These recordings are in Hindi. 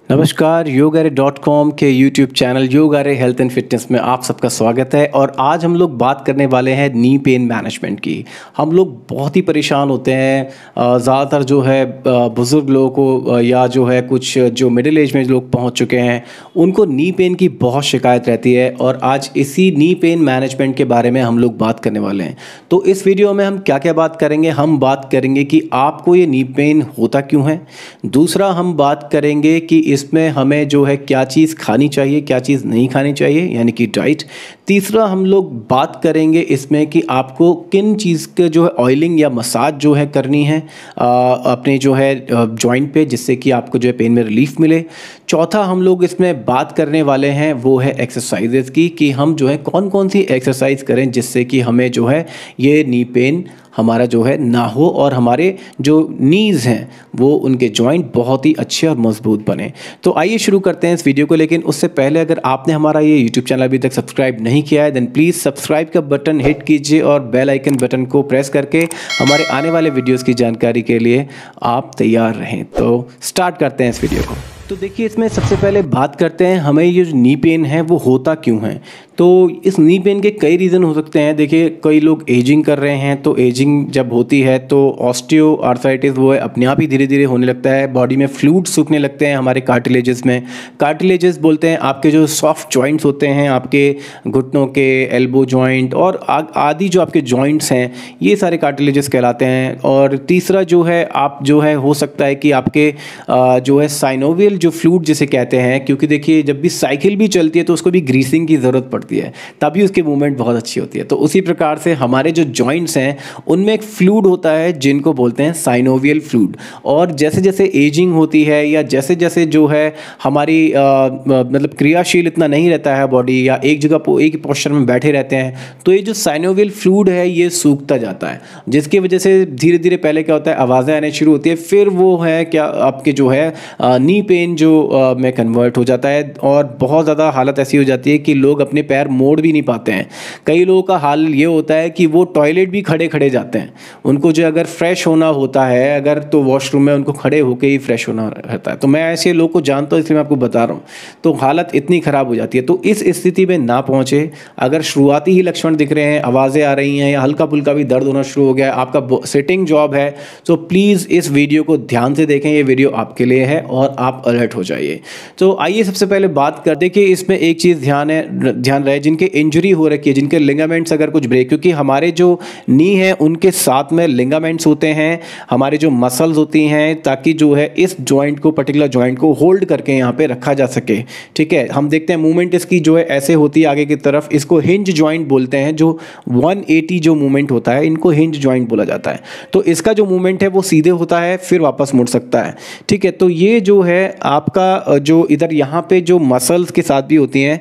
नमस्कार, yogaare.com के YouTube channel Yogaare health and fitness में आप सबका स्वागत है। और आज हम लोग बात करने वाले हैं नी पेन मैनेजमेंट की। हम लोग बहुत ही परेशान होते हैं, ज़्यादातर जो है बुज़ुर्ग लोगों को या जो है कुछ जो मिडिल एज में लोग पहुंच चुके हैं उनको नी पेन की बहुत शिकायत रहती है। और आज इसी नी पेन मैनेजमेंट के बारे में हम लोग बात करने वाले हैं। तो इस वीडियो में हम क्या क्या बात करेंगे, हम बात करेंगे कि आपको ये नी पेन होता क्यों है। दूसरा, हम बात करेंगे कि इसमें हमें जो है क्या चीज़ खानी चाहिए, क्या चीज़ नहीं खानी चाहिए, यानी कि डाइट। तीसरा, हम लोग बात करेंगे इसमें कि आपको किन चीज़ के जो है ऑयलिंग या मसाज जो है करनी है अपने जो है जॉइंट पे, जिससे कि आपको जो है पेन में रिलीफ मिले। चौथा, हम लोग इसमें बात करने वाले हैं वो है एक्सरसाइजेज़ की, कि हम जो है कौन कौन सी एक्सरसाइज करें जिससे कि हमें जो है ये नी पेन हमारा जो है ना हो और हमारे जो नीज़ हैं वो उनके जॉइंट बहुत ही अच्छे और मजबूत बने। तो आइए शुरू करते हैं इस वीडियो को। लेकिन उससे पहले अगर आपने हमारा ये यूट्यूब चैनल अभी तक सब्सक्राइब नहीं किया है देन प्लीज़ सब्सक्राइब का बटन हिट कीजिए और बेल आइकन बटन को प्रेस करके हमारे आने वाले वीडियोज़ की जानकारी के लिए आप तैयार रहें। तो स्टार्ट करते हैं इस वीडियो को। तो देखिए, इसमें सबसे पहले बात करते हैं हमें ये जो नी पेन है वो होता क्यों है। तो इस नी पेन के कई रीज़न हो सकते हैं। देखिए, कई लोग एजिंग कर रहे हैं, तो एजिंग जब होती है तो ऑस्टियो आर्थराइटिस वो है अपने आप ही धीरे धीरे होने लगता है। बॉडी में फ्लूइड सूखने लगते हैं हमारे कार्टिलेजेस में। कार्टिलेजेस बोलते हैं आपके जो सॉफ्ट जॉइंट्स होते हैं, आपके घुटनों के, एल्बो जॉइंट और आदि जो आपके जॉइंट्स हैं, ये सारे कार्टिलेजेस कहलाते हैं। और तीसरा जो है आप जो है हो सकता है कि आपके जो है साइनोवियल जो फ्लूइड जिसे कहते हैं, क्योंकि देखिए जब भी साइकिल भी चलती है तो उसको भी ग्रीसिंग की ज़रूरत पड़ती है, तभी उसकी मूवमेंट बहुत अच्छी होती है। तो उसी प्रकार से हमारे जो जॉइंट्स हैं उनमें एक फ्लूइड होता है जिनको बोलते हैं साइनोवियल फ्लूइड। और जैसे जैसे एजिंग होती है या जैसे जैसे जो है हमारी मतलब क्रियाशील इतना नहीं रहता है बॉडी, या एक जगह एक ही पोस्चर में बैठे रहते हैं, तो ये जो साइनोवियल फ्लूइड है ये सूखता जाता है, जिसकी वजह से धीरे धीरे पहले क्या होता है आवाज़ें आने शुरू होती है, फिर वो है क्या आपके जो है नी पेन जो में कन्वर्ट हो जाता है। और बहुत ज़्यादा हालत ऐसी हो जाती है कि लोग अपने पैर मोड़ भी नहीं पाते हैं। कई लोगों का हाल ये होता है कि वो टॉयलेट भी खड़े खड़े जाते हैं। उनको जो अगर फ्रेश होना होता है अगर, तो वॉशरूम में उनको खड़े होकर ही फ्रेश होना रहता है। तो मैं ऐसे लोगों को जानता हूँ, इसलिए मैं आपको बता रहा हूँ। तो हालत इतनी ख़राब हो जाती है। तो इस स्थिति में ना पहुँचे, अगर शुरुआती ही लक्षण दिख रहे हैं, आवाज़ें आ रही हैं या हल्का फुल्का भी दर्द होना शुरू हो गया है, आपका सिटिंग जॉब है, तो प्लीज़ इस वीडियो को ध्यान से देखें। ये वीडियो आपके लिए है और आप अलर्ट हो जाइए। तो आइए सबसे पहले बात कर दें कि इसमें एक चीज़ ध्यान रहे, जिनके इंजरी हो रखी है, जिनके लिगामेंट्स अगर कुछ ब्रेक, क्योंकि हमारे जो नी है उनके साथ में लिगामेंट्स होते हैं, हमारे जो मसल्स होती हैं, ताकि जो है इस जॉइंट को, पर्टिकुलर जॉइंट को होल्ड करके यहाँ पे रखा जा सके। ठीक है, हम देखते हैं मूवमेंट इसकी जो है ऐसे होती है आगे की तरफ, इसको हिंज जॉइंट बोलते हैं। जो 180 जो मूवमेंट होता है इनको हिंज जॉइंट बोला जाता है। तो इसका जो मूवमेंट है वो सीधे होता है, फिर वापस मुड़ सकता है। ठीक है, तो ये जो है आपका जो इधर यहाँ पे जो मसल्स के साथ भी होती हैं,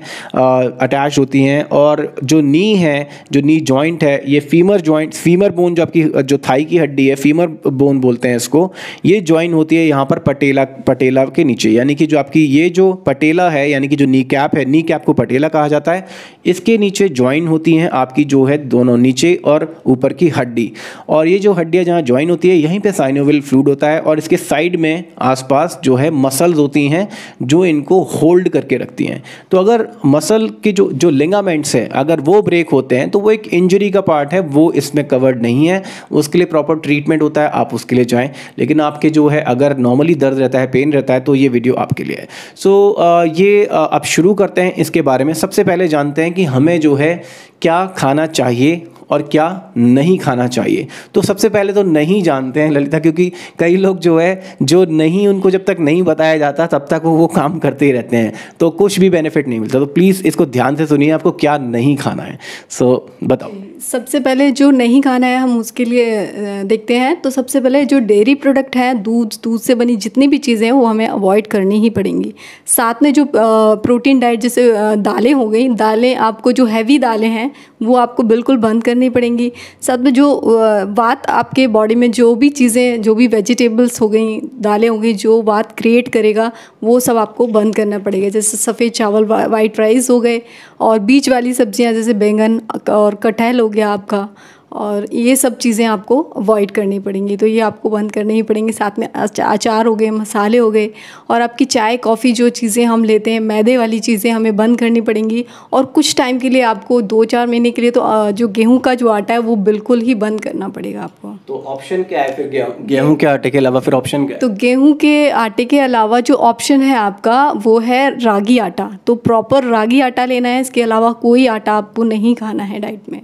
अटैच होती हैं। और जो नी है, जो नी जॉइंट है, ये फीमर जॉइंट, फीमर बोन जो आपकी जो थाई की हड्डी है, फीमर बोन बोलते हैं इसको, ये जॉइन होती है यहाँ पर पटेला के नीचे। यानी कि जो आपकी ये जो पटेला है, यानी कि जो नी कैप है, नी कैप को पटेला कहा जाता है, इसके नीचे जॉइन होती हैं आपकी जो है दोनों नीचे और ऊपर की हड्डी। और ये जो हड्डियाँ जहाँ जॉइन होती है यहीं पर साइनोवियल फ्लूइड होता है, और इसके साइड में आसपास जो है मसल्स होती हैं जो इनको होल्ड करके रखती हैं। तो अगर मसल के जो लिगामेंट्स हैं अगर वो ब्रेक होते हैं तो वो एक इंजरी का पार्ट है, वो इसमें कवर्ड नहीं है। उसके लिए प्रॉपर ट्रीटमेंट होता है, आप उसके लिए जाएं। लेकिन आपके जो है अगर नॉर्मली दर्द रहता है, पेन रहता है, तो ये वीडियो आपके लिए है। ये अब शुरू करते हैं इसके बारे में। सबसे पहले जानते हैं कि हमें जो है क्या खाना चाहिए और क्या नहीं खाना चाहिए। तो सबसे पहले तो नहीं जानते हैं ललिता, क्योंकि कई लोग जो है जो नहीं, उनको जब तक नहीं बताया जाता तब तक वो काम करते ही रहते हैं, तो कुछ भी बेनिफिट नहीं मिलता। तो प्लीज़ इसको ध्यान से सुनिए, आपको क्या नहीं खाना है। बताओ। सबसे पहले जो नहीं खाना है हम उसके लिए देखते हैं। तो सबसे पहले जो डेयरी प्रोडक्ट है, दूध से बनी जितनी भी चीज़ें हैं वो हमें अवॉइड करनी ही पड़ेंगी। साथ में जो प्रोटीन डाइट, जैसे दालें हो गई, दालें आपको जो हैवी दालें हैं वो आपको बिल्कुल बंद करनी पड़ेंगी। साथ में जो बात आपके बॉडी में जो भी चीज़ें, जो भी वेजिटेबल्स हो गई, दालें हो गई, जो बात क्रिएट करेगा वो सब आपको बंद करना पड़ेगा। जैसे सफ़ेद चावल, वाइट राइस हो गए, और बीज वाली सब्जियां जैसे बैंगन और कटहल हो गया आपका, और ये सब चीज़ें आपको अवॉइड करनी पड़ेंगी, तो ये आपको बंद करने ही पड़ेंगे। साथ में अचार हो गए, मसाले हो गए, और आपकी चाय कॉफ़ी जो चीज़ें हम लेते हैं मैदे वाली चीज़ें हमें बंद करनी पड़ेंगी। और कुछ टाइम के लिए आपको 2-4 महीने के लिए तो जो गेहूं का जो आटा है वो बिल्कुल ही बंद करना पड़ेगा आपको। तो ऑप्शन क्या है फिर गेहूं के आटे के अलावा? फिर ऑप्शन क्या है? तो गेहूं के आटे के अलावा जो ऑप्शन है आपका वो है रागी आटा। तो प्रॉपर रागी आटा लेना है, इसके अलावा कोई आटा आपको नहीं खाना है डाइट में।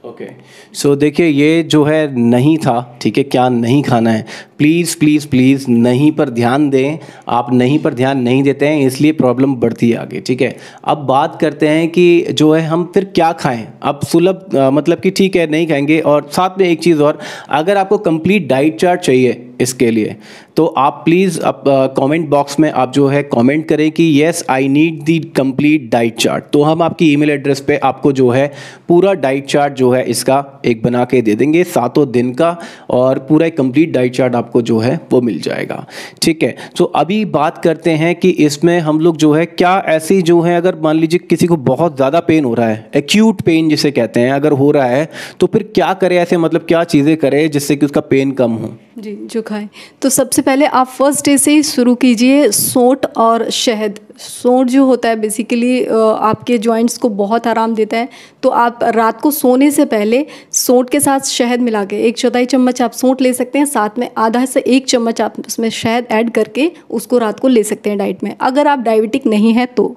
ओके, सो देखिए ये जो है नहीं था, ठीक है, क्या नहीं खाना है, प्लीज़ प्लीज़ प्लीज़ नहीं पर ध्यान दें। आप नहीं पर ध्यान नहीं देते हैं इसलिए प्रॉब्लम बढ़ती है आगे, ठीक है। अब बात करते हैं कि जो है हम फिर क्या खाएं। अब सुलभ मतलब कि ठीक है नहीं खाएंगे। और साथ में एक चीज़ और, अगर आपको कंप्लीट डाइट चार्ट चाहिए इसके लिए तो आप प्लीज़ अब कमेंट बॉक्स में आप जो है कमेंट करें कि yes I need the complete diet chart. तो हम आपकी ईमेल एड्रेस पे आपको जो है पूरा डाइट चार्ट जो है इसका एक बना के दे देंगे 7 दिन का, और पूरा एक कंप्लीट डाइट चार्ट आपको जो है वो मिल जाएगा, ठीक है। तो अभी बात करते हैं कि इसमें हम लोग जो है क्या ऐसी जो है, अगर मान लीजिए किसी को बहुत ज़्यादा पेन हो रहा है, एक्यूट पेन जिसे कहते हैं, अगर हो रहा है तो फिर क्या करें ऐसे, मतलब क्या चीज़ें करें जिससे कि उसका पेन कम हो? जी, जो खाएं तो सबसे पहले आप फर्स्ट डे से ही शुरू कीजिए सौंठ और शहद। सौंठ जो होता है बेसिकली आपके जॉइंट्स को बहुत आराम देता है। तो आप रात को सोने से पहले सौंठ के साथ शहद मिला के 1/4 चम्मच आप सौंठ ले सकते हैं, साथ में आधा से 1 चम्मच आप उसमें शहद ऐड करके उसको रात को ले सकते हैं डाइट में, अगर आप डायबिटिक नहीं हैं तो।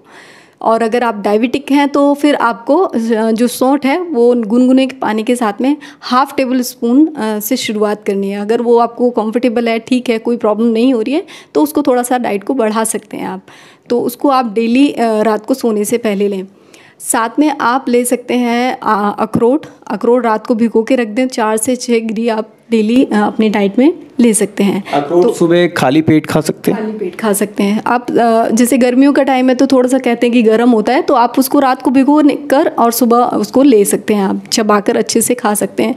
और अगर आप डायबिटिक हैं तो फिर आपको जो सौंठ है वो गुनगुने के पानी के साथ में 1/2 टेबल स्पून से शुरुआत करनी है। अगर वो आपको कंफर्टेबल है, ठीक है, कोई प्रॉब्लम नहीं हो रही है तो उसको थोड़ा सा डाइट को बढ़ा सकते हैं आप। तो उसको आप डेली रात को सोने से पहले लें। साथ में आप ले सकते हैं अखरोट। अखरोट रात को भिगो के रख दें, 4 से 6 गिरी आप डेली अपनी डाइट में ले सकते हैं। अखरोट तो सुबह खाली पेट खा सकते हैं? खाली पेट खा सकते हैं आप। जैसे गर्मियों का टाइम है तो थोड़ा सा कहते हैं कि गर्म होता है, तो आप उसको रात को भिगो कर और सुबह उसको ले सकते हैं, आप चबाकर अच्छे से खा सकते हैं।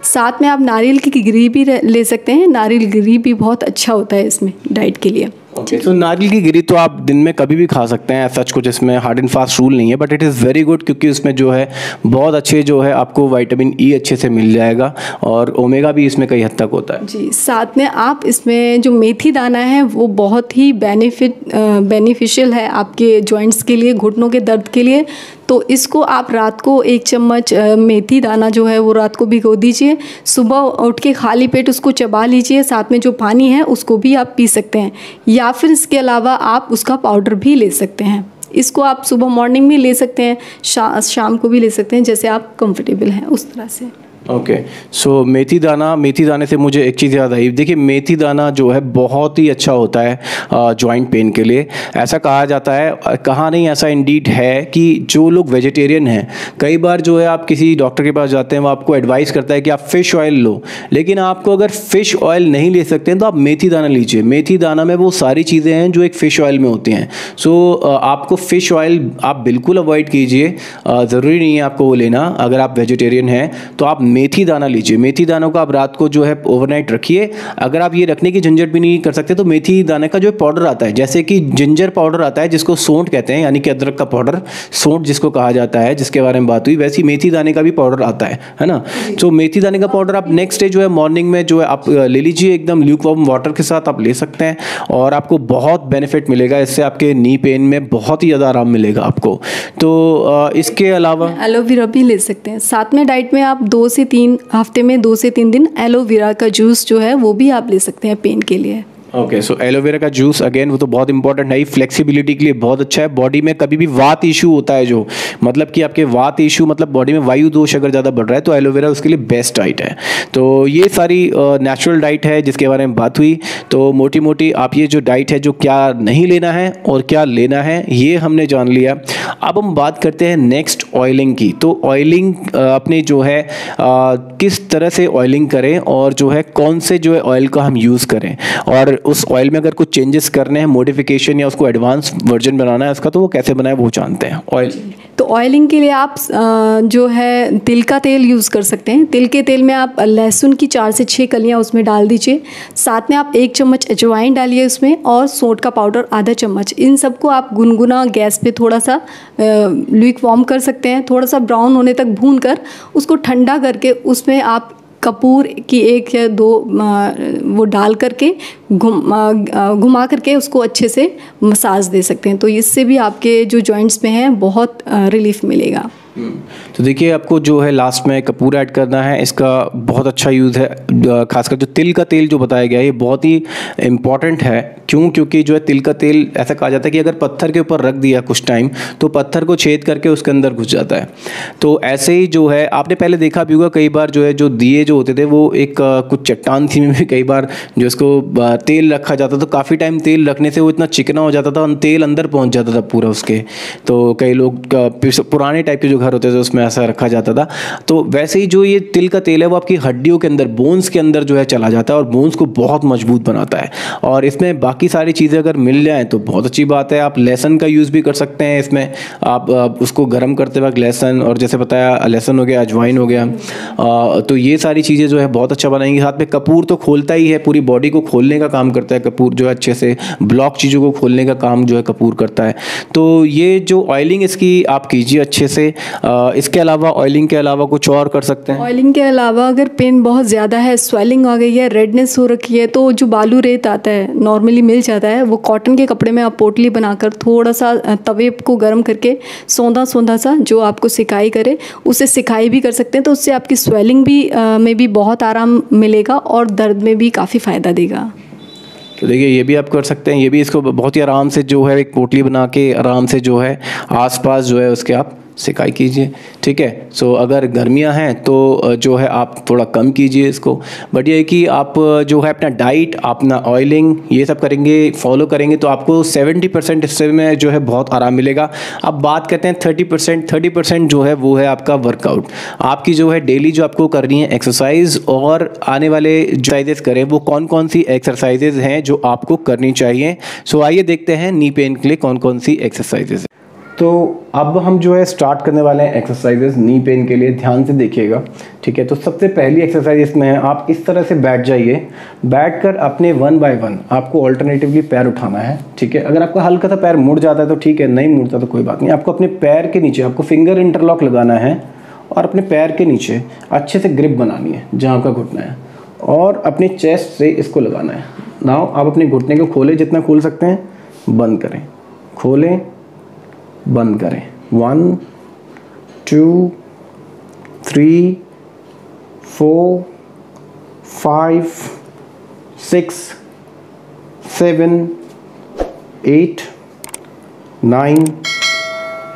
साथ में आप नारियल की गिरी भी ले सकते हैं। नारियल गिरी भी बहुत अच्छा होता है इसमें डाइट के लिए। ओके, तो नारियल की गिरी तो आप दिन में कभी भी खा सकते हैं, सच कुछ इसमें हार्ड एंड फास्ट रूल नहीं है, but it is very good क्योंकि उसमें जो है बहुत अच्छे जो है आपको विटामिन ई अच्छे से मिल जाएगा, और ओमेगा भी इसमें कई हद तक होता है। जी, साथ में आप इसमें जो मेथी दाना है वो बहुत ही बेनिफिशियल है आपके जॉइंट्स के लिए, घुटनों के दर्द के लिए। तो इसको आप रात को 1 चम्मच मेथी दाना जो है वो रात को भिगो दीजिए, सुबह उठ के खाली पेट उसको चबा लीजिए, साथ में जो पानी है उसको भी आप पी सकते हैं, या फिर इसके अलावा आप उसका पाउडर भी ले सकते हैं। इसको आप सुबह मॉर्निंग में ले सकते हैं, शाम को भी ले सकते हैं, जैसे आप कंफर्टेबल हैं उस तरह से। ओके, सो मेथी दाने से मुझे एक चीज़ याद आई। देखिए मेथी दाना जो है बहुत ही अच्छा होता है जॉइंट पेन के लिए। ऐसा कहा जाता है, कहा नहीं, ऐसा इंडीड है कि जो लोग वेजिटेरियन हैं, कई बार जो है आप किसी डॉक्टर के पास जाते हैं, वो आपको एडवाइस करता है कि आप फ़िश ऑयल लो, लेकिन आपको अगर फ़िश ऑयल नहीं ले सकते हैं तो आप मेथी दाना लीजिए। मेथी दाना में वो सारी चीज़ें हैं जो एक फ़िश ऑयल में होती हैं। सो आपको फ़िश ऑयल आप बिल्कुल अवॉइड कीजिए, ज़रूरी नहीं है आपको वो लेना। अगर आप वेजिटेरियन हैं तो आप मेथी दाना लीजिए। मेथी दानों को आप रात को जो है ओवरनाइट रखिए। अगर आप ये रखने की झंझट भी नहीं कर सकते तो मेथी दाने का जो पाउडर आता है, जैसे कि जिंजर पाउडर आता है जिसको सौंठ कहते हैं, यानी कि अदरक का पाउडर, सौंठ जिसको कहा जाता है, जिसके बारे में बात हुई, वैसे मेथी दाने का भी पाउडर आता है ना। तो मेथी दाने का पाउडर आप नेक्स्ट डे जो है मॉर्निंग में जो है आप ले लीजिए, एकदम ल्यूकवार्म वाटर के साथ आप ले सकते हैं, और आपको बहुत बेनिफिट मिलेगा इससे। आपके नी पेन में बहुत ही ज़्यादा आराम मिलेगा आपको। तो इसके अलावा एलोवेरा भी ले सकते हैं साथ में। डाइट में आप 2 से 3 हफ्ते में 2 से 3 दिन एलोवेरा का जूस जो है वो भी आप ले सकते हैं पेन के लिए। ओके, सो एलोवेरा का जूस अगेन वो तो बहुत इंपॉर्टेंट है, फ्लेक्सिबिलिटी के लिए बहुत अच्छा है। बॉडी में कभी भी वात इशू होता है, जो मतलब कि आपके वात इशू मतलब बॉडी में वायु दोष अगर ज़्यादा बढ़ रहा है तो एलोवेरा उसके लिए बेस्ट डाइट है। तो ये सारी नेचुरल डाइट है जिसके बारे में बात हुई। तो मोटी मोटी आप ये जो डाइट है, जो क्या नहीं लेना है और क्या लेना है, ये हमने जान लिया। अब हम बात करते हैं नेक्स्ट ऑयलिंग की। तो ऑयलिंग अपने जो है किस तरह से ऑयलिंग करें और जो है कौन से जो है ऑयल का हम यूज़ करें। और उस ऑयल में अगर कुछ चेंजेस करने हैं, मॉडिफिकेशन या उसको एडवांस वर्जन बनाना है उसका, तो वो कैसे बनाए वो जानते हैं। ऑयल तो ऑयलिंग के लिए आप जो है तिल का तेल यूज़ कर सकते हैं। तिल के तेल में आप लहसुन की 4 से 6 कलियां उसमें डाल दीजिए। साथ में आप 1 चम्मच अजवाइन डालिए उसमें, और सौंठ का पाउडर आधा चम्मच। इन सबको आप गुनगुना गैस पे थोड़ा सा ल्यूक वार्म कर सकते हैं। थोड़ा सा ब्राउन होने तक भून कर उसको ठंडा करके उसमें आप कपूर की 1 या 2 वो डाल करके घुमा करके उसको अच्छे से मसाज दे सकते हैं। तो इससे भी आपके जो जॉइंट्स में हैं बहुत रिलीफ मिलेगा। तो देखिए, आपको जो है लास्ट में कपूर ऐड करना है। इसका बहुत अच्छा यूज़ है। खासकर जो तिल का तेल जो बताया गया है, ये बहुत ही इम्पॉर्टेंट है। क्यों? क्योंकि जो है तिल का तेल ऐसा कहा जाता है कि अगर पत्थर के ऊपर रख दिया कुछ टाइम, तो पत्थर को छेद करके उसके अंदर घुस जाता है। तो ऐसे ही जो है, आपने पहले देखा भी होगा कई बार जो है, जो दिए जो होते थे वो एक कुछ चट्टान थी में भी कई बार जो इसको तेल रखा जाता था, तो काफ़ी टाइम तेल रखने से वो इतना चिकना हो जाता था, तेल अंदर पहुँच जाता था पूरा उसके। तो कई लोग पुराने टाइप के जो घर होते थे उसमें ऐसा रखा जाता था। तो वैसे ही जो ये तिल का तेल है वो आपकी हड्डियों के अंदर, बोन्स के अंदर जो है चला जाता है और बोन्स को बहुत मजबूत बनाता है। और इसमें बाकी सारी चीज़ें अगर मिल जाएं तो बहुत अच्छी बात है। आप लहसुन का यूज़ भी कर सकते हैं इसमें। आप उसको गर्म करते वक्त लहसुन, और जैसे बताया लहसुन हो गया, अजवाइन हो गया, तो ये सारी चीज़ें जो है बहुत अच्छा बनाएंगी। साथ में कपूर तो खोलता ही है, पूरी बॉडी को खोलने का काम करता है कपूर, जो है अच्छे से ब्लॉक चीज़ों को खोलने का काम जो है कपूर करता है। तो ये जो ऑयलिंग इसकी आप कीजिए अच्छे से। इसके अलावा ऑयलिंग के अलावा कुछ और कर सकते हैं? ऑयलिंग के अलावा अगर पेन बहुत ज़्यादा है, स्वेलिंग आ गई है, रेडनेस हो रखी है, तो जो बालू रेत आता है नॉर्मली मिल जाता है, वो कॉटन के कपड़े में आप पोटली बनाकर थोड़ा सा तवे को गर्म करके सौंधा सौंधा सा जो आपको सिकाई करे, उसे सिकाई भी कर सकते हैं। तो उससे आपकी स्वेलिंग भी में भी बहुत आराम मिलेगा और दर्द में भी काफ़ी फ़ायदा देगा। तो देखिए, ये भी आप कर सकते हैं। ये भी इसको बहुत ही आराम से जो है एक पोटली बना के आराम से जो है आसपास जो है उसके आप सिकाई कीजिए। ठीक है। सो अगर गर्मियां हैं तो जो है आप थोड़ा कम कीजिए इसको। बट ये है कि आप जो है अपना डाइट, अपना ऑयलिंग, ये सब करेंगे, फॉलो करेंगे तो आपको 70% इससे में जो है बहुत आराम मिलेगा। अब बात करते हैं 30% जो है वो है आपका वर्कआउट। आपकी जो है डेली जो आपको करनी है एक्सरसाइज, और आने वाले जो एक्सरसाइजेस करें वो कौन कौन सी एक्सरसाइजेज हैं जो आपको करनी चाहिए। सो आइए देखते हैं नी पेन के लिए कौन कौन सी एक्सरसाइजेज हैं। तो अब हम जो है स्टार्ट करने वाले हैं एक्सरसाइजेस नी पेन के लिए। ध्यान से देखिएगा। ठीक है। तो सबसे पहली एक्सरसाइज इसमें है, आप इस तरह से बैठ जाइए। बैठकर अपने 1 बाय 1 आपको ऑल्टरनेटिवली पैर उठाना है। ठीक है। अगर आपका हल्का सा पैर मुड़ जाता है तो ठीक है, नहीं मुड़ता तो कोई बात नहीं। आपको अपने पैर के नीचे आपको फिंगर इंटरलॉक लगाना है और अपने पैर के नीचे अच्छे से ग्रिप बनानी है जहाँ आपका घुटना है, और अपने चेस्ट से इसको लगाना है। नाउ आप अपने घुटने को खोलें, जितना खोल सकते हैं, बंद करें, खोलें, बंद करें। 1 2 3 4 5 6 7 8 9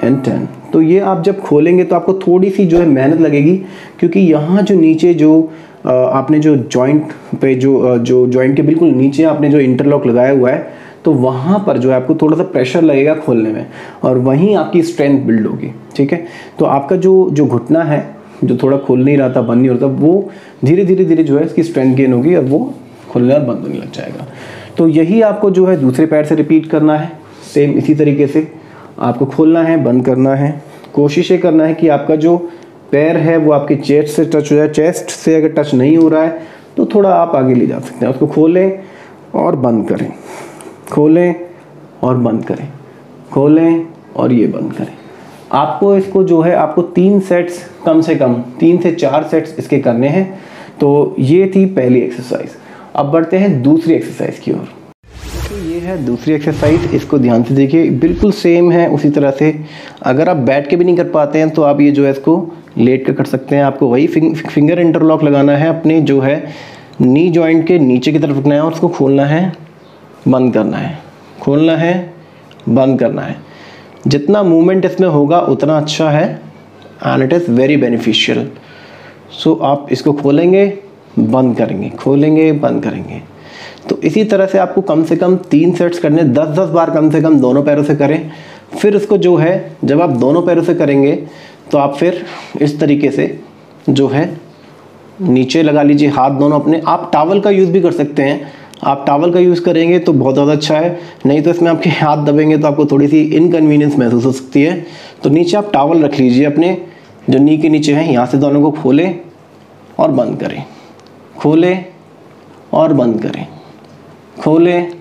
एंड 10। तो ये आप जब खोलेंगे तो आपको थोड़ी सी जो है मेहनत लगेगी, क्योंकि यहाँ जो नीचे जो आपने जो जॉइंट पे जो जॉइंट के बिल्कुल नीचे आपने जो इंटरलॉक लगाया हुआ है, तो वहाँ पर जो है आपको थोड़ा सा प्रेशर लगेगा खोलने में, और वहीं आपकी स्ट्रेंथ बिल्ड होगी। ठीक है। तो आपका जो घुटना है, जो थोड़ा खुल नहीं रहा था, बंद नहीं होता, वो धीरे धीरे जो है इसकी स्ट्रेंथ गेन होगी और वो खुलने और बंद होने लग जाएगा। तो यही आपको जो है दूसरे पैर से रिपीट करना है। सेम इसी तरीके से आपको खोलना है, बंद करना है। कोशिश ये करना है कि आपका जो पैर है वो आपके चेस्ट से टच हो जाए। चेस्ट से अगर टच नहीं हो रहा है तो थोड़ा आप आगे ले जा सकते हैं। उसको खोलें और बंद करें, खोलें और बंद करें, खोलें और ये बंद करें। आपको इसको जो है आपको 3 सेट्स, कम से कम 3 से 4 सेट्स इसके करने हैं। तो ये थी पहली एक्सरसाइज। अब बढ़ते हैं दूसरी एक्सरसाइज की ओर। तो ये है दूसरी एक्सरसाइज। इसको ध्यान से देखिए, बिल्कुल सेम है उसी तरह से। अगर आप बैठ के भी नहीं कर पाते हैं तो आप ये जो है इसको लेट कर सकते हैं। आपको वही फिंगर इंटरलॉक लगाना है, अपने जो है नी जॉइंट के नीचे की तरफ रखना है और उसको खोलना है, बंद करना है, खोलना है, बंद करना है। जितना मूवमेंट इसमें होगा उतना अच्छा है, and it is very beneficial. So आप इसको खोलेंगे, बंद करेंगे, खोलेंगे, बंद करेंगे। तो इसी तरह से आपको कम से कम 3 सेट्स करने, 10-10 बार कम से कम दोनों पैरों से करें। फिर इसको जो है जब आप दोनों पैरों से करेंगे तो आप फिर इस तरीके से जो है नीचे लगा लीजिए हाथ दोनों अपने। आप टॉवल का यूज़ भी कर सकते हैं, आप टॉवल का यूज़ करेंगे तो बहुत ज़्यादा अच्छा है, नहीं तो इसमें आपके हाथ दबेंगे तो आपको थोड़ी सी इनकन्वीनियंस महसूस हो सकती है। तो नीचे आप टॉवल रख लीजिए अपने, जो नी के नीचे हैं, यहाँ से दोनों को खोलें और बंद करें, खोलें और बंद करें, खोलें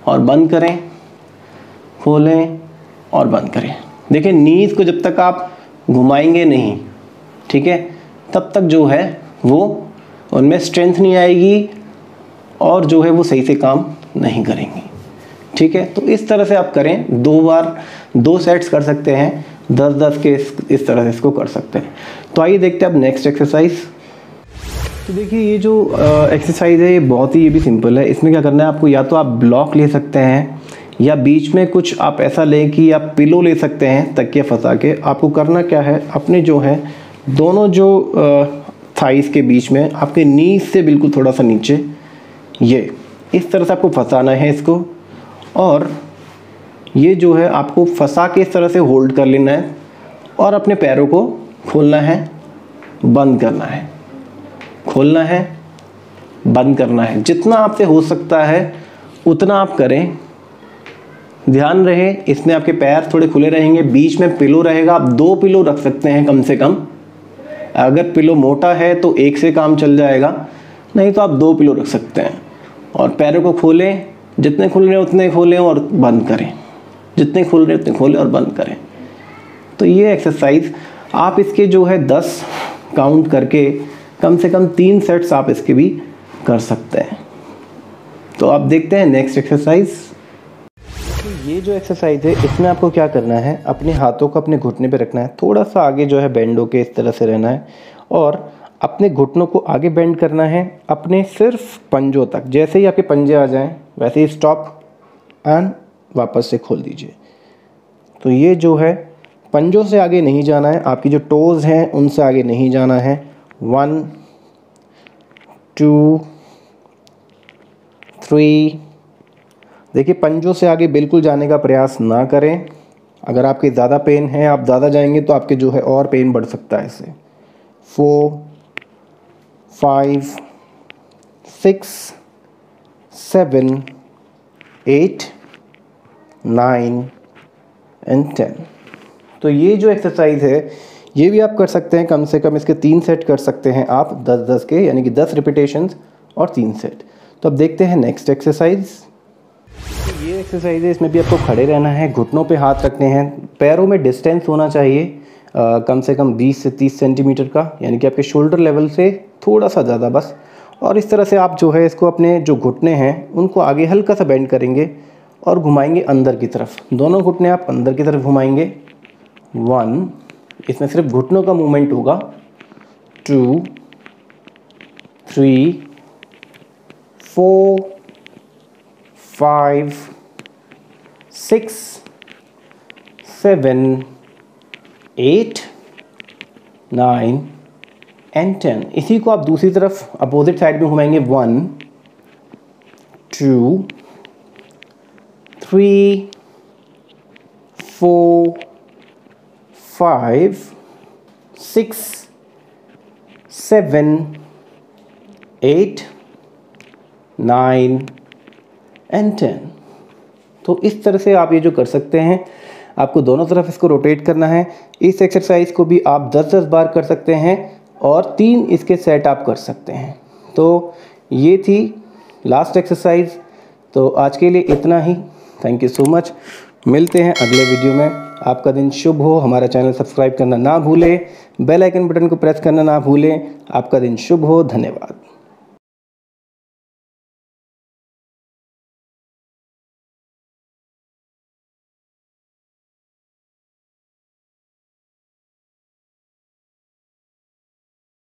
और बंद करें, खोलें और बंद करें। देखिए नीज़ को जब तक आप घुमाएंगे नहीं, ठीक है, तब तक जो है वो उनमें स्ट्रेंथ नहीं आएगी और जो है वो सही से काम नहीं करेंगी, ठीक है। तो इस तरह से आप करें, 2 बार 2 सेट्स कर सकते हैं, 10-10 के इस तरह से इसको कर सकते हैं। तो आइए देखते हैं अब नेक्स्ट एक्सरसाइज। तो देखिए ये जो एक्सरसाइज है ये बहुत ही, ये भी सिंपल है। इसमें क्या करना है आपको, या तो आप ब्लॉक ले सकते हैं या बीच में कुछ आप ऐसा लें कि आप पिलो ले सकते हैं तकिया फंसा के। आपको करना क्या है, अपने जो है दोनों जो थाइस के बीच में आपके नी से बिल्कुल थोड़ा सा नीचे, ये इस तरह से आपको फंसाना है इसको, और ये जो है आपको फंसा के इस तरह से होल्ड कर लेना है और अपने पैरों को खोलना है, बंद करना है, खोलना है, बंद करना है। जितना आपसे हो सकता है उतना आप करें। ध्यान रहे इसमें आपके पैर थोड़े खुले रहेंगे, बीच में पिलो रहेगा। आप 2 पिलो रख सकते हैं कम से कम। अगर पिलो मोटा है तो 1 से काम चल जाएगा, नहीं तो आप 2 पिलो रख सकते हैं। और पैरों को खोलें, जितने खुल रहे हैं उतने खोलें और बंद करें, जितने खुल रहे हैं उतने खोलें और बंद करें। तो ये एक्सरसाइज आप इसके जो है 10 काउंट करके कम से कम 3 सेट्स आप इसके भी कर सकते हैं। तो आप देखते हैं नेक्स्ट एक्सरसाइज। तो ये जो एक्सरसाइज है इसमें आपको क्या करना है, अपने हाथों को अपने घुटने पे रखना है, थोड़ा सा आगे जो है बेंड होके इस तरह से रहना है और अपने घुटनों को आगे बेंड करना है अपने सिर्फ पंजों तक। जैसे ही आपके पंजे आ जाएं वैसे ही स्टॉप एंड वापस से खोल दीजिए। तो ये जो है पंजों से आगे नहीं जाना है, आपकी जो टोज़ हैं उनसे आगे नहीं जाना है। 1 2 3। देखिए पंजों से आगे बिल्कुल जाने का प्रयास ना करें। अगर आपके ज़्यादा पेन है, आप ज़्यादा जाएंगे तो आपके जो है और पेन बढ़ सकता है इससे। 4 5 6 7 8 9 एंड 10। तो ये जो एक्सरसाइज है ये भी आप कर सकते हैं, कम से कम इसके 3 सेट कर सकते हैं आप 10-10 के, यानी कि 10 रिपीटेशंस और 3 सेट। तो अब देखते हैं नेक्स्ट एक्सरसाइज। तो ये एक्सरसाइज है, इसमें भी आपको खड़े रहना है, घुटनों पे हाथ रखने हैं, पैरों में डिस्टेंस होना चाहिए कम से कम 20 से 30 सेंटीमीटर का, यानी कि आपके शोल्डर लेवल से थोड़ा सा ज़्यादा बस। और इस तरह से आप जो है इसको अपने जो घुटने हैं उनको आगे हल्का सा बेंड करेंगे और घुमाएंगे अंदर की तरफ। दोनों घुटने आप अंदर की तरफ घुमाएंगे। 1, इसमें सिर्फ घुटनों का मूवमेंट होगा। 2 3 4 5 6 7 8 9 एंड 10। इसी को आप दूसरी तरफ अपोजिट साइड में घुमाएंगे। 1 2 3 4 5 6 7 8 9 एंड 10। तो इस तरह से आप ये जो कर सकते हैं, आपको दोनों तरफ इसको रोटेट करना है। इस एक्सरसाइज को भी आप 10-10 बार कर सकते हैं और 3 इसके सेट आप कर सकते हैं। तो ये थी लास्ट एक्सरसाइज। तो आज के लिए इतना ही। Thank you so much. मिलते हैं अगले वीडियो में। आपका दिन शुभ हो। हमारा चैनल सब्सक्राइब करना ना भूलें, बेल आइकन बटन को प्रेस करना ना भूलें। आपका दिन शुभ हो। धन्यवाद।